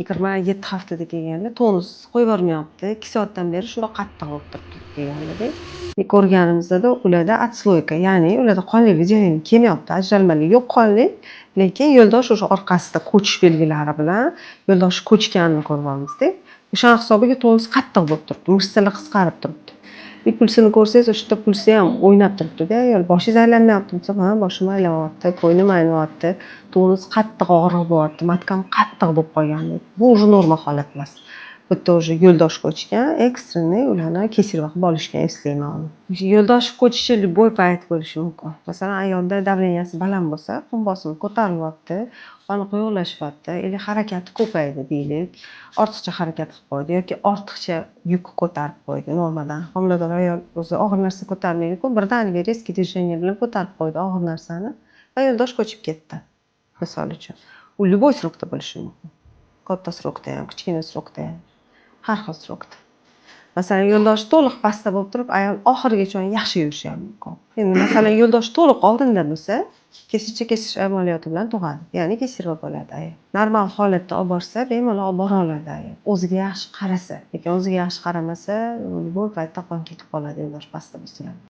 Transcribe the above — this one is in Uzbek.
27 haftada kelganda tonus qo'yib yubormayapti. 2 soatdan beri shundoq qattiq bo'lib turibdi deganda. Ko'rganimizda ularda отслойка, ya'ni ularda qonli выделение kelmayapti, ajralmali yo'q qonli, lekin yo'ldosh o'sha orqasida ko'chish belgilari bilan yo'ldosh ko'chganini ko'ryapmizda. O'sha hisobiga tonus qattiq bo'lib turibdi, mышцалар qisqarib turibdi. Pulsini ko'rsangiz, o'sha yerda pulsi ham o'ynab turibdi-da. Boshingiz aylanmayapti desa, ha, boshim aylanayapti, bo'ynim aylanayapti, tonus qattiq og'riq bo'lyapti, matkam qattiq bo'lib qolgan. Bu уже normal holat emas. Bitta уже yo'ldosh ko'chgan, ekstrенный ularni kesirib olishgan eslayman. Yo'ldosh ko'chishi любой payt bo'lishi mumkin. Masalan, ayolda davleniyasi baland bo'lsa, qon bosimi ko'tarilyapti, qoni quyuqlashyapti, yoki harakati ko'paydi deylik, ortiqcha harakat qilib qo'ydi yoki ortiqcha yuk ko'tarib qo'ydi normadan. Homilador ayol o'zi og'ir narsa ko'tarmaydi-ku, birdaniga резкий движение bilan ko'tarib qo'ydi og'ir narsani va yo'ldosh ko'chib ketdi. Misol uchun, u любой srokda bo'lishi mumkin. Katta srokda ham, kichkina srokda ham, har xil srokda. Masalan, yo'ldosh to'liq pastda bo'lib turib, ayol oxirigacha yaxshi yurishi ham mumkin. Endi masalan, yo'ldosh to'liq oldinda bo'lsa, kesishcha kesish amaliyoti bilan tug'adi, ya'ni kesirib oladi ayol. Normal holatda olib borsa, bemalol olib bora oladi ayol. O'ziga yaxshi qarasa, lekin o'ziga yaxshi qaramasa, bu paytda qon ketib qoladi yo'ldosh pastda bo'lsa ham.